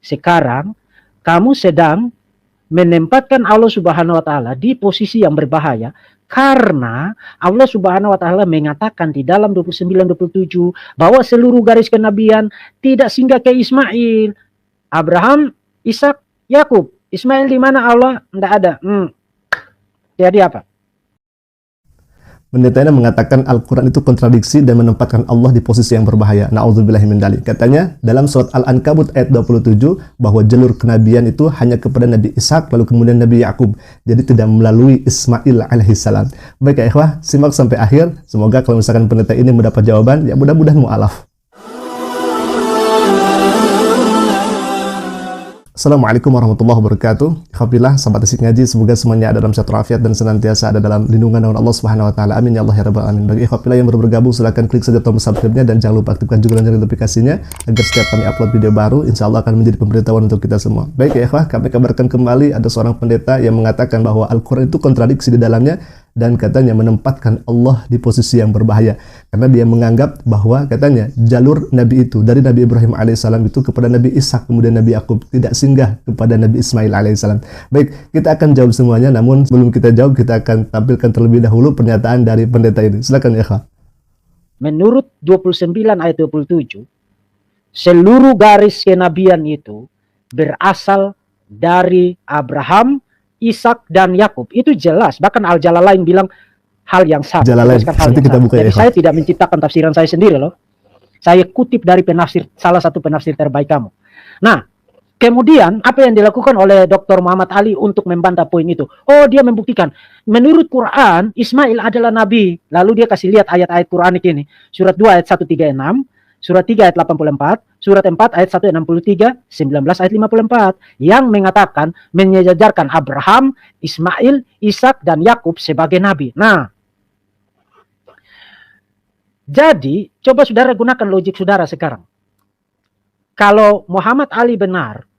sekarang kamu sedang menempatkan Allah Subhanahu wa taala di posisi yang berbahaya, karena Allah Subhanahu wa taala mengatakan di dalam 29-27 bahwa seluruh garis kenabian tidak singgah ke Ismail, Abraham, Ishak, Yakub. Ismail di mana Allah? Tidak ada. Jadi apa? Pendeta ini mengatakan Al-Quran itu kontradiksi dan menempatkan Allah di posisi yang berbahaya. Na'udzubillahi min dzalik. Katanya dalam surat Al-Ankabut ayat 27 bahwa jalur kenabian itu hanya kepada Nabi Ishak lalu kemudian Nabi Yakub. Jadi tidak melalui Ismail alaihissalam. Baik ya ikhwah, simak sampai akhir. Semoga kalau misalkan pendeta ini mendapat jawaban, ya mudah-mudahan mu'alaf. Assalamualaikum warahmatullahi wabarakatuh. Alhamdulillah, sahabat asik ngaji, semoga semuanya ada dalam sehat walafiat dan senantiasa ada dalam lindungan Allah Subhanahu wa taala. Amin ya Allah ya rabbal alamin. Bagi ikhwah yang baru bergabung, silakan klik saja tombol subscribe-nya dan jangan lupa aktifkan juga lonceng notifikasinya agar setiap kami upload video baru, insya Allah akan menjadi pemberitahuan untuk kita semua. Baik ya ikhwah, kami kabarkan kembali ada seorang pendeta yang mengatakan bahwa Al-Quran itu kontradiksi di dalamnya dan katanya menempatkan Allah di posisi yang berbahaya karena dia menganggap bahwa katanya jalur Nabi itu dari Nabi Ibrahim alaihissalam itu kepada Nabi Ishak kemudian Nabi Yakub, tidak singgah kepada Nabi Ismail alaihissalam. Baik, kita akan jawab semuanya, namun sebelum kita jawab kita akan tampilkan terlebih dahulu pernyataan dari pendeta ini. Silakan ya Kak. Menurut 29 ayat 27, seluruh garis kenabian itu berasal dari Abraham, Ishak dan Yakub. Itu jelas. Bahkan Al-Jalalain bilang hal yang sama. Jalalain. Nanti kita buka. Jadi saya tidak menciptakan tafsiran saya sendiri loh. Saya kutip dari penafsir, salah satu penafsir terbaik kamu. Nah, kemudian apa yang dilakukan oleh Dr. Muhammad Ali untuk membantah poin itu? Oh, dia membuktikan menurut Quran Ismail adalah nabi. Lalu dia kasih lihat ayat-ayat Quranik ini. Surat 2 ayat 136, Surat 3 ayat 84, Surat 4 ayat 163, 19 ayat 54 yang mengatakan menyejajarkan Abraham, Ismail, Ishak dan Yakub sebagai nabi. Nah, jadi coba saudara gunakan logik saudara sekarang. Kalau Muhammad Ali benar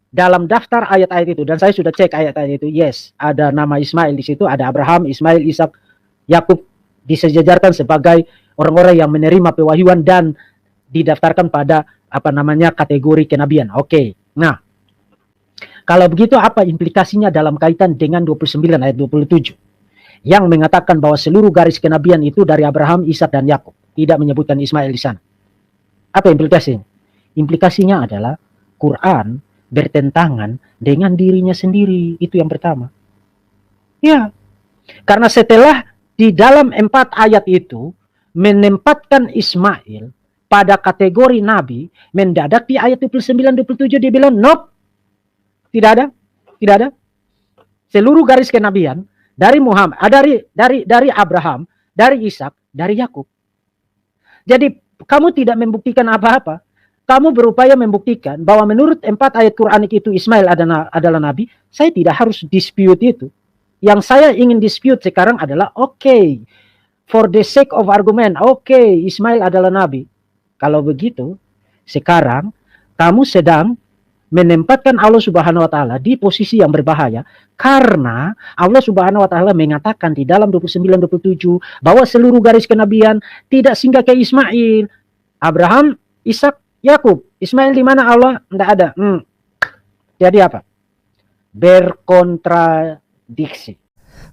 dalam daftar ayat-ayat itu, dan saya sudah cek ayat-ayat itu, yes, ada nama Ismail di situ, ada Abraham, Ismail, Ishak, Yakub disejajarkan sebagai orang-orang yang menerima pewahyuan dan didaftarkan pada kategori kenabian. Oke. Nah, kalau begitu apa implikasinya dalam kaitan dengan 29 ayat 27 yang mengatakan bahwa seluruh garis kenabian itu dari Abraham, Ishak dan Yakub, tidak menyebutkan Ismail di sana? Apa implikasinya? Implikasinya adalah Quran bertentangan dengan dirinya sendiri. Itu yang pertama. Ya. Karena setelah di dalam 4 ayat itu menempatkan Ismail pada kategori nabi, mendadak di ayat 29-27 dia bilang nope, tidak ada, tidak ada. Seluruh garis kenabian dari Muhammad, dari Abraham, dari Ishak, dari Yakub. Jadi kamu tidak membuktikan apa-apa. Kamu berupaya membuktikan bahwa menurut 4 ayat Quranik itu Ismail adalah nabi. Saya tidak harus dispute itu. Yang saya ingin dispute sekarang adalah okay, for the sake of argument, okay, Ismail adalah nabi. Kalau begitu, sekarang kamu sedang menempatkan Allah Subhanahu wa taala di posisi yang berbahaya karena Allah Subhanahu wa taala mengatakan di dalam 29-27 bahwa seluruh garis kenabian tidak singgah ke Ismail, Abraham, Ishak, Yakub. Ismail di mana Allah? Tidak ada. Jadi apa? Berkontradiksi.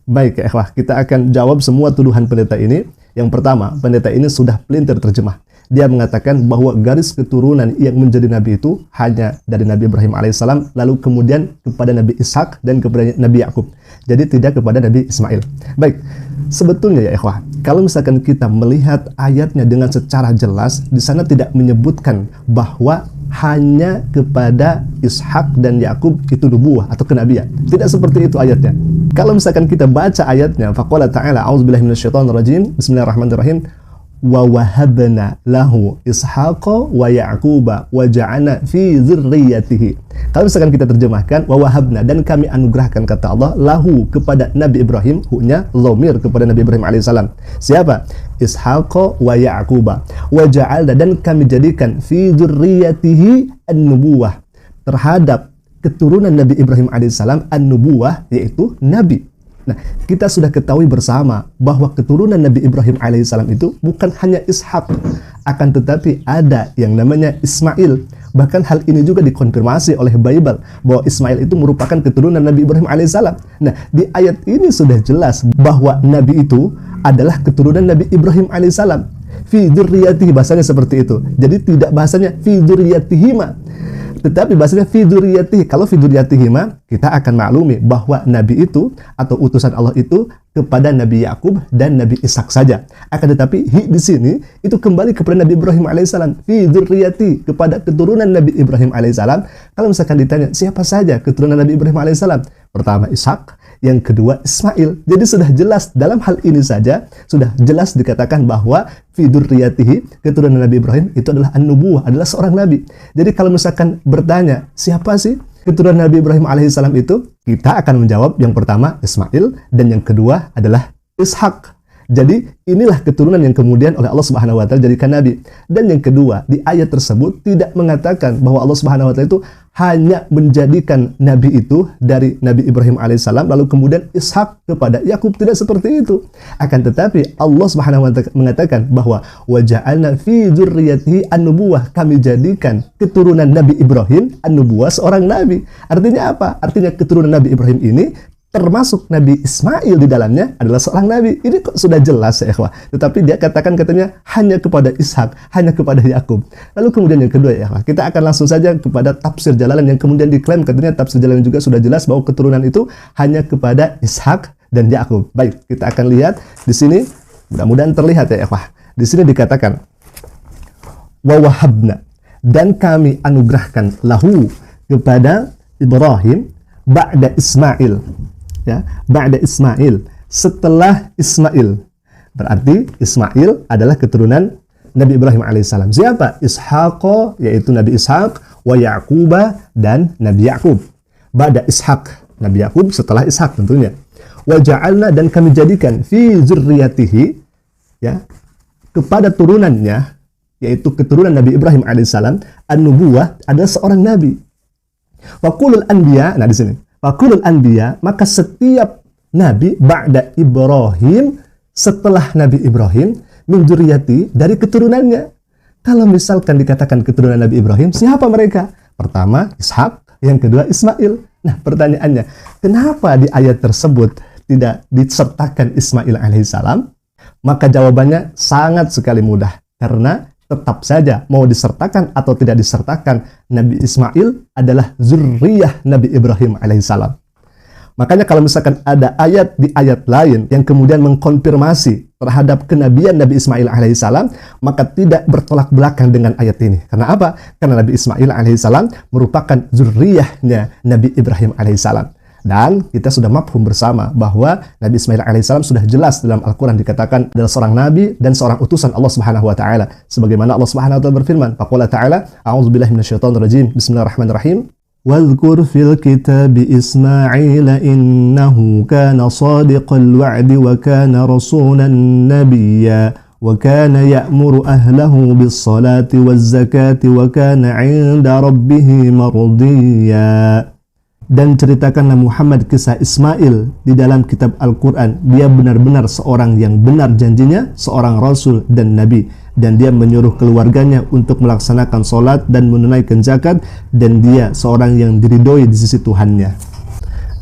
Baik ya ikhwah, kita akan jawab semua tuduhan pendeta ini. Yang pertama, pendeta ini sudah pelintir terjemah. Dia mengatakan bahwa garis keturunan yang menjadi nabi itu hanya dari Nabi Ibrahim alaihissalam, lalu kemudian kepada Nabi Ishak dan kepada Nabi Yakub. Jadi tidak kepada Nabi Ismail. Baik, sebetulnya ya ikhwah, kalau misalkan kita melihat ayatnya dengan secara jelas, di sana tidak menyebutkan bahwa hanya kepada Ishak dan Yakub itu nubuwah atau kenabian. Tidak seperti itu ayatnya. Kalau misalkan kita baca ayatnya, faqala ta'ala a'udzubillahi minasyaitonirrajim, bismillahirrahmanirrahim, wa wahabna lahu ishaqa wa yaquba wa ja'alna fi dzurriyyatihi. Kalau misalkan kita terjemahkan wa wahabna, dan kami anugerahkan, kata Allah, lahu kepada Nabi Ibrahim, hu-nya dhamir kepada Nabi Ibrahim alaihissalam. Siapa? Ishaqa wa yaquba wa ja'alna, dan kami jadikan fi dzurriyyatihi an-nubuwah, terhadap keturunan Nabi Ibrahim alaihissalam, an-nubuwah yaitu nabi. Nah, kita sudah ketahui bersama bahwa keturunan Nabi Ibrahim alaihissalam itu bukan hanya Ishak, akan tetapi ada yang namanya Ismail. Bahkan hal ini juga dikonfirmasi oleh Bible bahwa Ismail itu merupakan keturunan Nabi Ibrahim alaihissalam. Nah, di ayat ini sudah jelas bahwa Nabi itu adalah keturunan Nabi Ibrahim alaihissalam. Fi dzurriyyatihi, bahasanya seperti itu. Jadi tidak bahasanya fi dzurriyyatihima, tetapi bahasanya fi dzurriyyatihi. Kalau fi dzurriyyatihima, kita akan maklumi bahwa Nabi itu atau utusan Allah itu kepada Nabi Yakub dan Nabi Ishak saja. Akan tetapi di sini itu kembali kepada Nabi Ibrahim alaihissalam, fi dzurriyyati, kepada keturunan Nabi Ibrahim alaihissalam. Kalau misalkan ditanya siapa saja keturunan Nabi Ibrahim alaihissalam, pertama Ishak, yang kedua Ismail. Jadi sudah jelas dalam hal ini saja, sudah jelas dikatakan bahwa fi dzurriyyatihi, keturunan Nabi Ibrahim itu adalah an-nubuwah, adalah seorang nabi. Jadi kalau misalkan bertanya siapa sih keturunan Nabi Ibrahim alaihissalam itu, kita akan menjawab yang pertama Ismail dan yang kedua adalah Ishak. Jadi inilah keturunan yang kemudian oleh Allah Subhanahu wa taala jadikan nabi. Dan yang kedua, di ayat tersebut tidak mengatakan bahwa Allah Subhanahu wa taala itu hanya menjadikan nabi itu dari Nabi Ibrahim alaihissalam lalu kemudian Ishak kepada Yakub, tidak seperti itu. Akan tetapi Allah Subhanahu wa taala mengatakan bahwa wa ja'alna fi dzurriyyatihi an-nubuwah, kami jadikan keturunan Nabi Ibrahim an-nubuwah, seorang nabi. Artinya apa? Artinya keturunan Nabi Ibrahim ini termasuk Nabi Ismail di dalamnya adalah seorang nabi. Ini kok sudah jelas ya ikhwah. Tetapi dia katanya hanya kepada Ishak, hanya kepada Yakub. Lalu kemudian yang kedua ya ikhwah, kita akan langsung saja kepada tafsir Jalalain yang kemudian diklaim katanya tafsir Jalalain juga sudah jelas bahwa keturunan itu hanya kepada Ishak dan Yakub. Baik, kita akan lihat di sini, mudah-mudahan terlihat ya ikhwah. Di sini dikatakan wa wahabna, dan kami anugerahkan lahu kepada Ibrahim ba'da Ismail, ya, ba'da Ismail, setelah Ismail. Berarti Ismail adalah keturunan Nabi Ibrahim alaihissalam. Siapa? Ishaq, yaitu Nabi Ishaq, wa Yaquba, dan Nabi Yakub. Ba'da Ishaq, Nabi Yakub setelah Ishaq tentunya. Wa ja'alna, dan kami jadikan fi dzurriyyatihi, ya, kepada turunannya, yaitu keturunan Nabi Ibrahim alaihissalam, an-nubuwah, adalah seorang nabi. Faqulul anbiya, nah di sini faqulul anbiya, maka setiap nabi ba'da Ibrahim, setelah Nabi Ibrahim, min dzurriyyati, dari keturunannya. Kalau misalkan dikatakan keturunan Nabi Ibrahim, siapa mereka? Pertama Ishak, yang kedua Ismail. Nah, pertanyaannya, kenapa di ayat tersebut tidak disertakan Ismail alaihissalam? Maka jawabannya sangat sekali mudah, karena tetap saja mau disertakan atau tidak disertakan, Nabi Ismail adalah zurriyah Nabi Ibrahim alaihissalam. Makanya kalau misalkan ada ayat di ayat lain yang kemudian mengkonfirmasi terhadap kenabian Nabi Ismail alaihissalam, maka tidak bertolak belakang dengan ayat ini. Karena apa? Karena Nabi Ismail alaihissalam merupakan zurriyahnya Nabi Ibrahim alaihissalam. Dan kita sudah mafhum bersama bahwa Nabi Ismail alaihissalam sudah jelas dalam Al-Quran dikatakan adalah seorang nabi dan seorang utusan Allah Subhanahu wa taala. Sebagaimana Allah Subhanahu wa taala berfirman, faqala ta'ala, a'udzubillahi minasyaitonir rajim, bismillahirrahmanirrahim. Wadhkur fil kitabi Ismail innahu kana shadiqal wa'di wa kana rasulan nabiyya wa kana ya'muru ahlahu bis salati waz zakati wa kana 'inda rabbih mardiyya. Dan ceritakanlah Muhammad kisah Ismail di dalam kitab Al-Quran. Dia benar-benar seorang yang benar janjinya, seorang rasul dan nabi. Dan dia menyuruh keluarganya untuk melaksanakan sholat dan menunaikan zakat. Dan dia seorang yang diridhoi di sisi Tuhannya.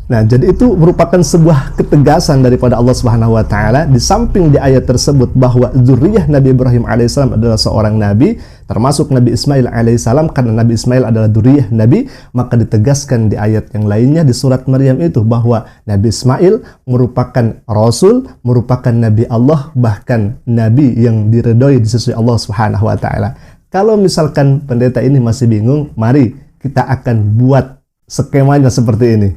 Nah, jadi itu merupakan sebuah ketegasan daripada Allah Subhanahu wa taala. Di samping di ayat tersebut bahwa zuriyah Nabi Ibrahim alaihissalam adalah seorang nabi, termasuk Nabi Ismail alaihissalam, karena Nabi Ismail adalah zuriyah nabi, maka ditegaskan di ayat yang lainnya di surat Maryam itu bahwa Nabi Ismail merupakan rasul, merupakan nabi Allah, bahkan nabi yang diridhoi di sisi Allah Subhanahu wa taala. Kalau misalkan pendeta ini masih bingung, mari kita akan buat skemanya seperti ini.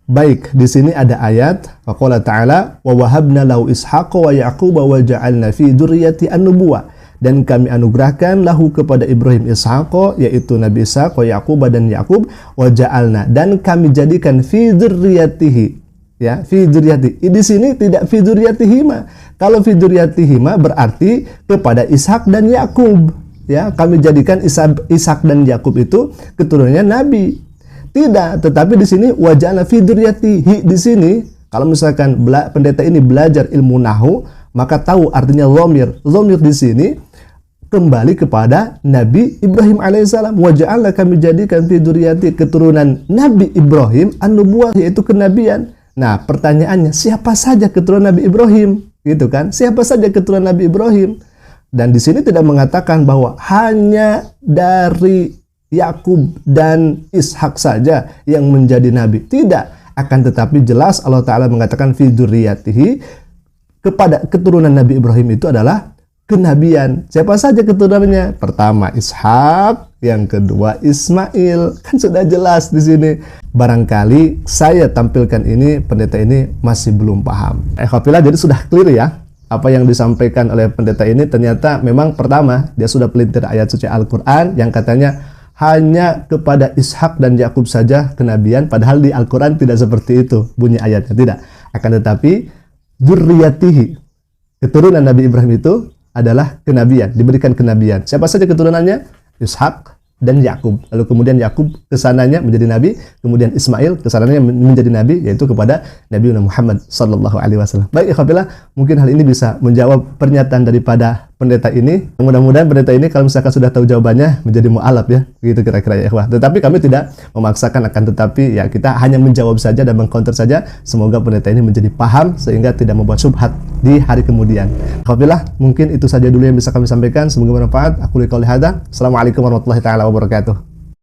Baik, di sini ada ayat faqala ta'ala wa wahabna lahu Ishaqa wa Yaquba wa ja'alna fi dzurriyyati an-nubuwah, dan kami anugerahkan lahu kepada Ibrahim Ishaqa, yaitu Nabi Ishaq, wa Yaquba, dan Yakub, wa ja'alna, dan kami jadikan fi dzurriyyatihi, ya, fi dzurriyyati. Di sini tidak fi dzurriyyatihima. Kalau fi dzurriyyatihima berarti kepada Ishak dan Yakub, ya, kami jadikan Ishak dan Yakub itu keturunannya nabi. Tidak, tetapi di sini waja'alna fi dzurriyyatihi, di sini Kalau misalkan pendeta ini belajar ilmu nahu, maka tahu artinya dhamir. Dhamir di sini kembali kepada Nabi Ibrahim alaihissalam. Wa ja'alna, kami jadikan fi dzurriyyati, keturunan Nabi Ibrahim an-nubuwah, yaitu kenabian. Nah, pertanyaannya, siapa saja keturunan Nabi Ibrahim? Gitu kan? Siapa saja keturunan Nabi Ibrahim? Dan di sini tidak mengatakan bahwa hanya dari Yakub dan Ishak saja yang menjadi nabi. Tidak. Akan tetapi jelas Allah Ta'ala mengatakan fi dzurriyyatihi, kepada keturunan Nabi Ibrahim itu adalah kenabian. Siapa saja keturunannya? Pertama Ishak, yang kedua Ismail. Kan sudah jelas di sini. Barangkali saya tampilkan ini, pendeta ini masih belum paham. Alhamdulillah, jadi sudah clear ya apa yang disampaikan oleh pendeta ini. Ternyata memang pertama dia sudah pelintir ayat suci Al-Quran yang katanya hanya kepada Ishak dan Yakub saja kenabian, padahal di Al-Quran tidak seperti itu bunyi ayatnya, tidak. Akan tetapi dzurriyyatihi, keturunan Nabi Ibrahim itu adalah kenabian, diberikan kenabian. Siapa saja keturunannya? Ishak dan Yakub. Lalu kemudian Yakub kesananya menjadi nabi, kemudian Ismail kesananya menjadi nabi, yaitu kepada Nabi Muhammad sallallahu alaihi wasallam. Baik, ikhwafillah, mungkin hal ini bisa menjawab pernyataan daripada pendeta ini. Mudah-mudahan pendeta ini kalau misalkan sudah tahu jawabannya menjadi mu'alaf ya, begitu kira-kira ya ikhwah. Tetapi kami tidak memaksakan, akan tetapi ya kita hanya menjawab saja dan mengcounter saja. Semoga pendeta ini menjadi paham sehingga tidak membuat syubhat di hari kemudian. Alhamdulillah, mungkin itu saja dulu yang bisa kami sampaikan. Semoga bermanfaat. Aku qouli hadza. Assalamualaikum warahmatullahi taala wabarakatuh.